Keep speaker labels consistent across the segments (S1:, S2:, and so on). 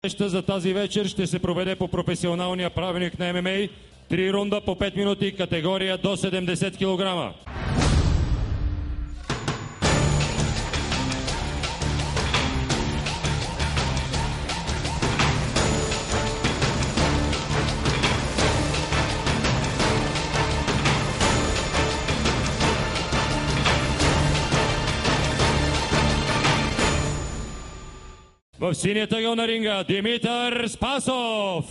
S1: Среща за тази вечер ще се проведе по професионалния правилник на ММА. 3 рунда по 5 минути, категория до 70 кг. В синията ъгъл на ринга Димитър Спасов.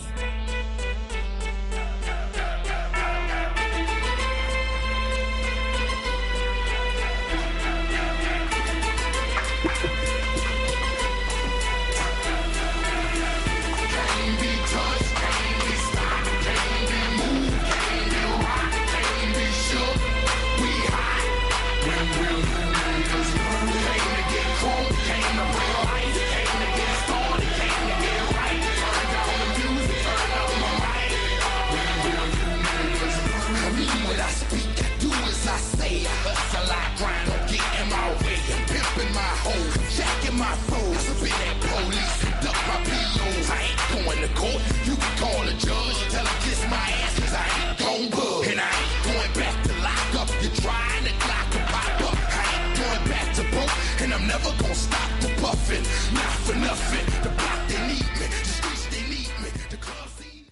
S2: My foes, been that police, duck my pillows. I ain't going to court. You can call a judge, tell him kiss my ass, cause I ain't gon' bug. And I ain't going back to lock up. You're trying to clock to pop up. I ain't going back to broke, and I'm never gonna stop the puffin'. Not for nothing. The block they need me, the streets they need me, the club scene.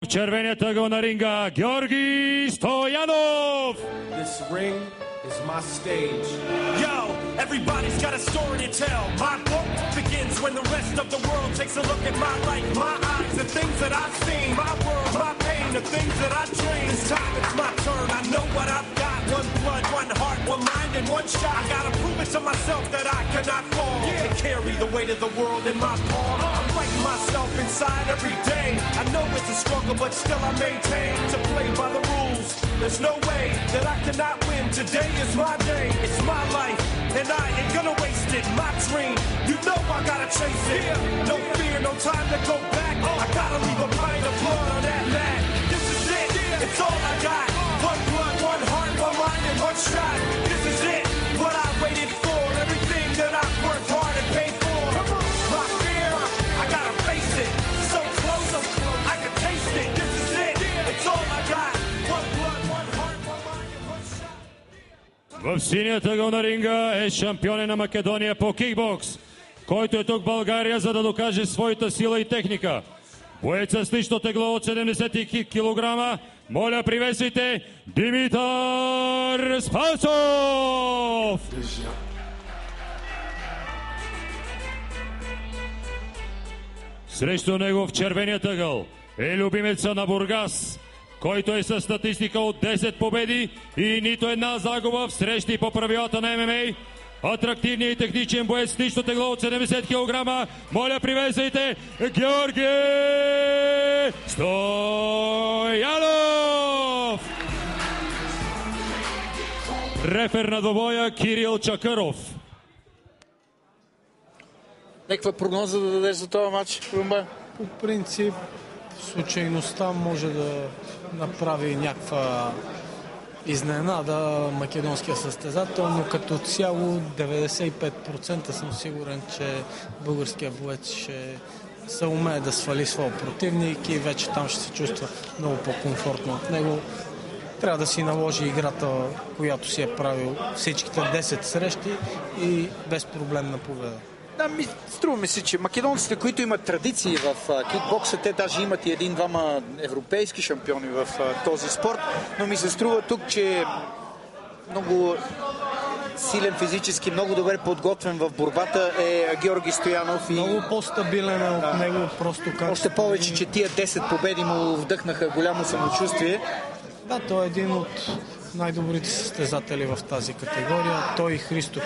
S1: В червеният ъгъл на ринга Георги Стоянов.
S3: This ring is my stage. Yo, everybody's got a story to tell. My book begins when the rest of the world takes a look at my life, my eyes, the things that I've seen, my world, my pain, the things that I dream. This time it's my turn. I know what I've got. One blood, one heart, one mind, and one shot. I gotta prove it to myself that I cannot fall. And carry the weight of the world in my palm. I'm fighting myself inside every day. I know it's a struggle, but still I maintain to play by the rules. There's no way that I cannot win. Today is my day. It's my life, and I ain't gonna waste it. My dream, you know I gotta chase it. No fear, no time to go back. I gotta leave a pint of blood on that mat. This is it. It's all I got. One blood, one heart, one mind, and one shot. This is it. What I waited for. Everything that I've worked hard and paid for. My fear, I gotta face it. So close, I can taste it. This is it. It's all I got. One blood, one heart, one mind, and one shot.
S1: В синият ъгъл на ринга е шампионът на Македония по кикбокс, който е тук в България, за да докаже своята сила и техника. Боеца с лично тегло от 70 кг. Моля, приветствайте Димитър Спасов! Срещу него в червеният ъгъл е любимеца на Бургас, който е със статистика от 10 победи и нито една загуба в срещи по правилата на ММА. Атрактивният и техничен боец с лично тегло от 70 кг. Моля, приветствайте Георги Стоянов! Рефер на двобоя Кирил Чакъров.
S4: Някаква прогноза да дадеш за този матч, Румба?
S5: По принцип, случайността може да направи някаква изненада македонския състезател, но като цяло 95% съм сигурен, че българския боец ще се умее да свали своя противник и вече там ще се чувства много по-комфортно от него. Трябва да си наложи играта, която си е правил всичките 10 срещи и безпроблемна победа.
S4: Да, струва ми се, че македонците, които имат традиции в кикбокса, те даже имат и един-двама европейски шампиони в този спорт, но ми се струва тук, че много силен физически, много добре подготвен в борбата е Георги Стоянов.
S5: Много по-стабилен е от него, просто как...
S4: Още повече, че тия 10 победи му вдъхнаха голямо самочувствие.
S5: Да, той е един от най-добрите състезатели в тази категория. Той и Христо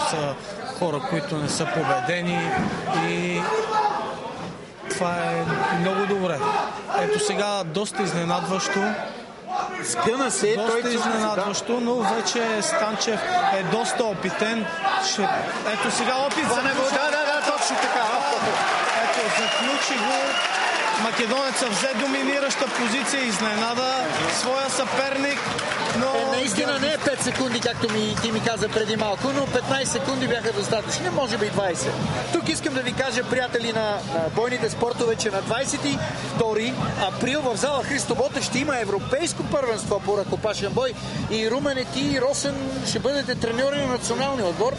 S5: са хора, които не са победени и това е много добре. Ето сега доста изненадващо
S4: Сгъна се.
S5: Доста изненадващо, но вече Станчев е доста опитен. Ето сега опит за него.
S4: Да, точно така.
S5: Ето, заключи го. Македонеца взе доминираща позиция, изненада своя съперник, но...
S4: Наистина не е 5 секунди, както ти ми каза преди малко, но 15 секунди бяха достатъчни, може би 20. Тук искам да ви кажа, приятели на бойните спортове, че на 22 април в зала Христо Ботев ще има европейско първенство по ръкопашен бой и Румен, ти и Росен ще бъдете треньори на националния отбор.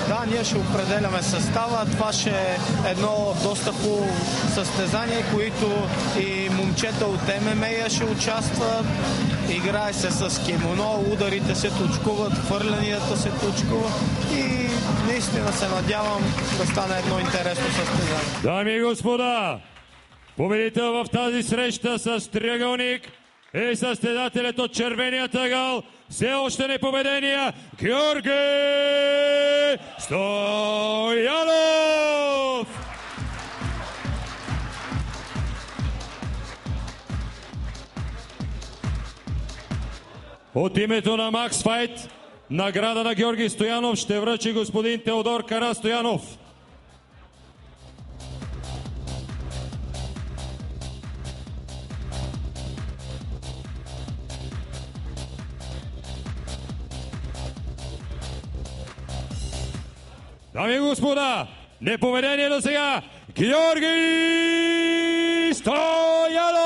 S5: Да, ние ще определяме състава. Това ще е едно доста хубаво състезание, които и момчета от ММА ще участват. Играе се с кимоно, ударите се точкуват, хвърлянията се точкуват и наистина се надявам да стане едно интересно състезание.
S1: Дами и господа, победител в тази среща с триъгълник е състезателят от червения ъгъл, все още непобедения Георги Стоянов! От името на Макс Файт, награда на Георги Стоянов ще връчи господин Теодор Карастоянов. Дами и господа, непобедение до сега Георги Стоянов!